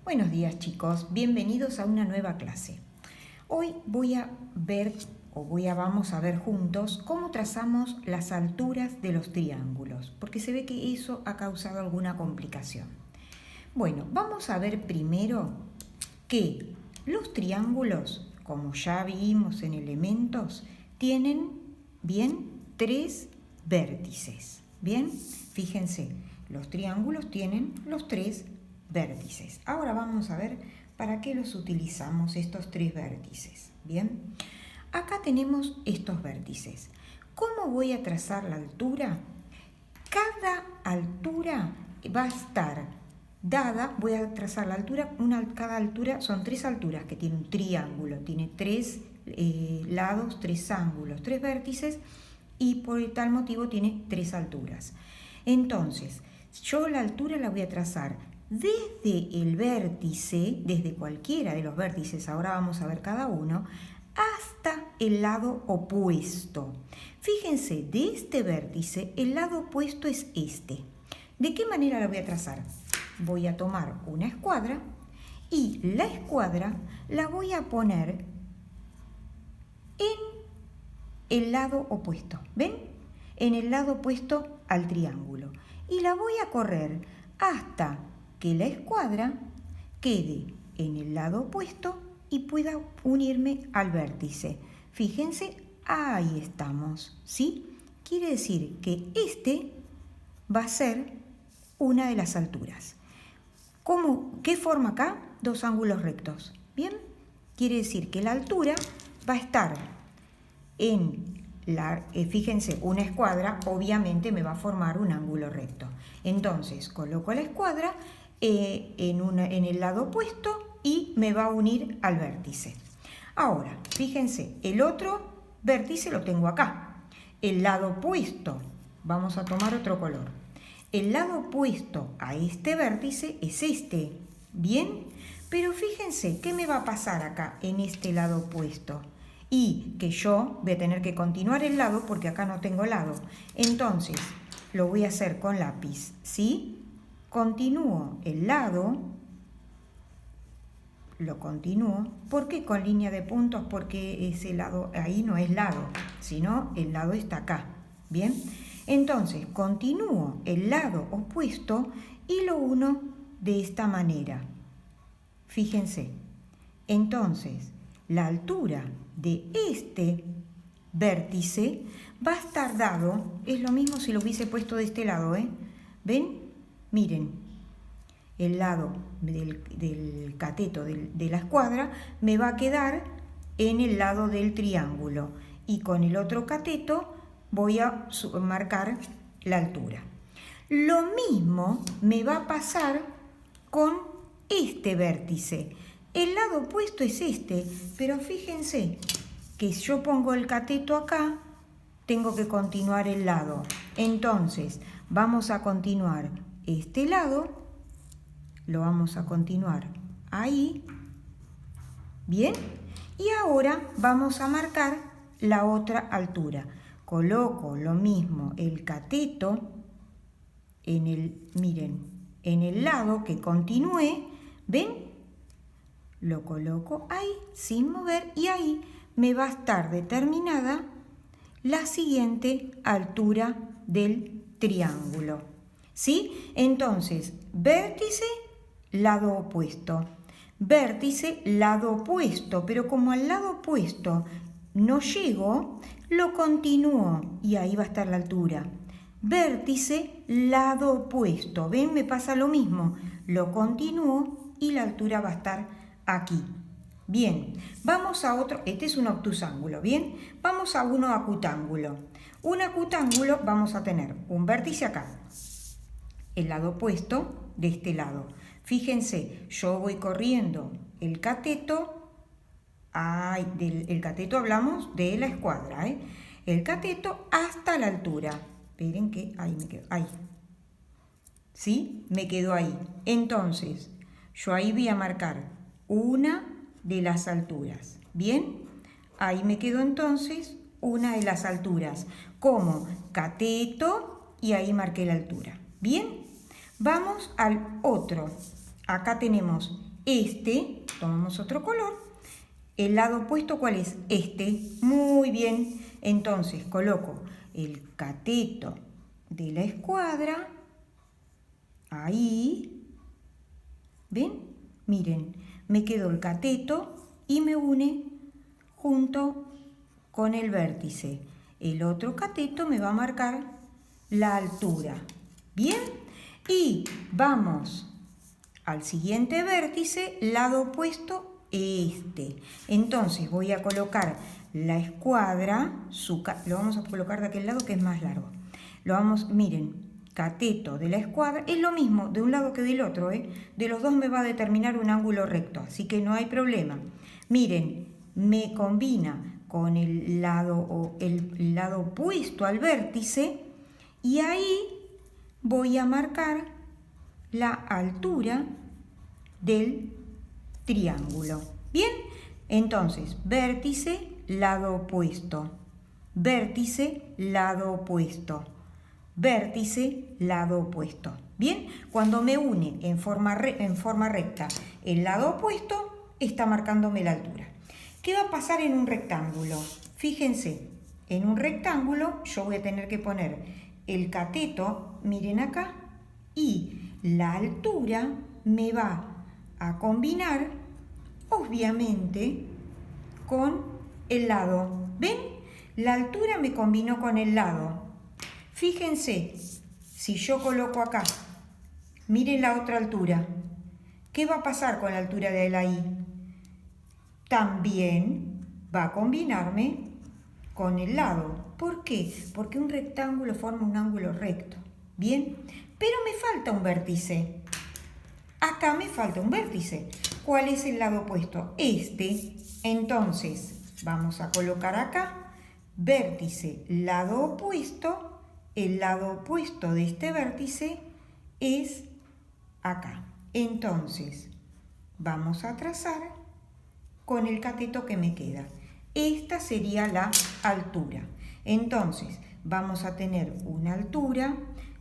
Buenos días chicos, bienvenidos a una nueva clase. Hoy vamos a ver juntos cómo trazamos las alturas de los triángulos, porque se ve que eso ha causado alguna complicación. Bueno, vamos a ver primero que los triángulos, como ya vimos en elementos, tienen, bien, 3 vértices. Bien, fíjense, los triángulos tienen los 3 vértices. Ahora vamos a ver para qué los utilizamos estos 3 vértices. Bien, acá tenemos estos vértices. ¿Cómo voy a trazar la altura? Cada altura va a estar dada, voy a trazar la altura, cada altura son 3 alturas que tiene un triángulo, tiene 3 lados, 3 ángulos, 3 vértices y por tal motivo tiene 3 alturas. Entonces, yo la altura la voy a trazar desde el vértice, desde cualquiera de los vértices, ahora vamos a ver cada uno, hasta el lado opuesto. Fíjense, de este vértice, el lado opuesto es este. ¿De qué manera la voy a trazar? Voy a tomar una escuadra y la escuadra la voy a poner en el lado opuesto. ¿Ven? En el lado opuesto al triángulo. Y la voy a correr hasta que la escuadra quede en el lado opuesto y pueda unirme al vértice. Fíjense, ahí estamos, ¿sí? Quiere decir que este va a ser una de las alturas. ¿Qué forma acá? 2 ángulos rectos. ¿Bien? Quiere decir que la altura va a estar fíjense, una escuadra obviamente me va a formar un ángulo recto. Entonces, coloco la escuadra en el lado opuesto y me va a unir al vértice. Ahora, fíjense, el otro vértice lo tengo acá. El lado opuesto, vamos a tomar otro color. El lado opuesto a este vértice es este, ¿bien? Pero fíjense, ¿qué me va a pasar acá en este lado opuesto? Y que yo voy a tener que continuar el lado porque acá no tengo lado. Entonces, lo voy a hacer con lápiz, ¿sí? Continúo el lado, lo continúo. ¿Por qué con línea de puntos? Porque ese lado ahí no es lado, sino el lado está acá, ¿bien? Entonces, continúo el lado opuesto y lo uno de esta manera. Fíjense, entonces, la altura de este vértice va a estar dado, es lo mismo si lo hubiese puesto de este lado, ¿eh? ¿Ven? Miren, el lado del cateto de la escuadra me va a quedar en el lado del triángulo y con el otro cateto voy a marcar la altura. Lo mismo me va a pasar con este vértice. El lado opuesto es este, pero fíjense que si yo pongo el cateto acá, tengo que continuar el lado. Entonces, vamos a continuar este lado, lo vamos a continuar ahí, ¿bien? Y ahora vamos a marcar la otra altura. Coloco lo mismo, el cateto miren, en el lado que continúe, ¿ven? Lo coloco ahí sin mover y ahí me va a estar determinada la siguiente altura del triángulo. ¿Sí? Entonces, vértice, lado opuesto. Vértice, lado opuesto. Pero como al lado opuesto no llego, lo continúo y ahí va a estar la altura. Vértice, lado opuesto. ¿Ven? Me pasa lo mismo. Lo continúo y la altura va a estar aquí. Bien, vamos a otro, este es un obtusángulo, ¿bien? Vamos a uno acutángulo. Un acutángulo vamos a tener un vértice acá, el lado opuesto de este lado. Fíjense, yo voy corriendo el cateto, el cateto hablamos de la escuadra, ¿eh? El cateto hasta la altura. Esperen que ahí me quedo, ahí. ¿Sí? Me quedo ahí. Entonces, yo ahí voy a marcar una de las alturas. ¿Bien? Ahí me quedo entonces una de las alturas. Como cateto y ahí marqué la altura. ¿Bien? Vamos al otro. Acá tenemos Tomamos otro color. El lado opuesto, ¿cuál es? Muy bien. Entonces coloco el cateto de la escuadra. Ahí. ¿Ven? Miren, me quedó el cateto y me une junto con el vértice. El otro cateto me va a marcar la altura. ¿Bien? Y vamos al siguiente vértice, lado opuesto, Entonces voy a colocar la escuadra, lo vamos a colocar de aquel lado que es más largo. Miren, cateto de la escuadra, es lo mismo de un lado que del otro, De los dos me va a determinar un ángulo recto, así que no hay problema. Miren, me combina con el lado opuesto al vértice y ahí voy a marcar la altura del triángulo. ¿Bien? Entonces, vértice, lado opuesto. Vértice, lado opuesto. Vértice, lado opuesto. ¿Bien? Cuando me une en forma recta el lado opuesto, está marcándome la altura. ¿Qué va a pasar en un rectángulo? Fíjense, en un rectángulo yo voy a tener que poner el cateto, miren acá, y la altura me va a combinar, obviamente, con el lado. ¿Ven? La altura me combinó con el lado. Fíjense, si yo coloco acá, miren la otra altura. ¿Qué va a pasar con la altura de la I? También va a combinarme con el lado. ¿Por qué? Porque un rectángulo forma un ángulo recto. ¿Bien? Pero me falta un vértice. Acá me falta un vértice. ¿Cuál es el lado opuesto? Entonces, vamos a colocar acá vértice, lado opuesto. El lado opuesto de este vértice es acá. Entonces, vamos a trazar con el cateto que me queda. Esta sería la altura. Entonces, vamos a tener una altura,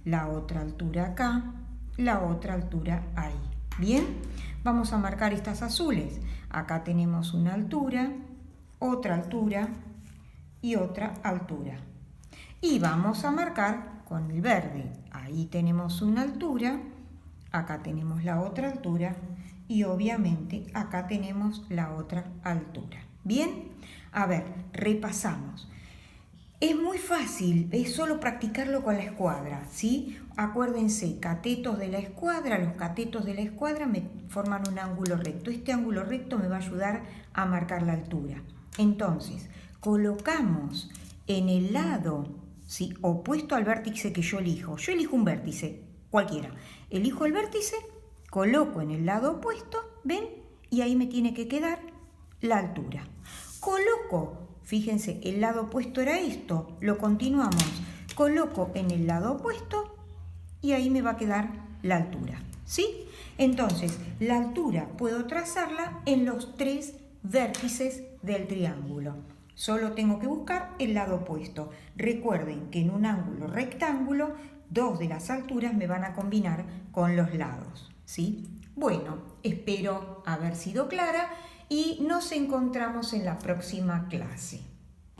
la otra altura acá, la otra altura ahí. ¿Bien? Vamos a marcar estas azules. Acá tenemos una altura, otra altura y otra altura. Y vamos a marcar con el verde. Ahí tenemos una altura, acá tenemos la otra altura y obviamente acá tenemos la otra altura. ¿Bien? A ver, repasamos. Es muy fácil, es solo practicarlo con la escuadra, ¿sí? Acuérdense, catetos de la escuadra, los catetos de la escuadra me forman un ángulo recto. Este ángulo recto me va a ayudar a marcar la altura. Entonces, colocamos en el lado, ¿sí?, opuesto al vértice que yo elijo. Yo elijo un vértice, cualquiera. Elijo el vértice, coloco en el lado opuesto, ¿ven? Y ahí me tiene que quedar la altura. Coloco, fíjense, el lado opuesto era esto, lo continuamos. Coloco en el lado opuesto y ahí me va a quedar la altura, ¿sí? Entonces, la altura puedo trazarla en los 3 vértices del triángulo. Solo tengo que buscar el lado opuesto. Recuerden que en un ángulo rectángulo, 2 de las alturas me van a combinar con los lados, ¿sí? Bueno, espero haber sido clara y nos encontramos en la próxima clase.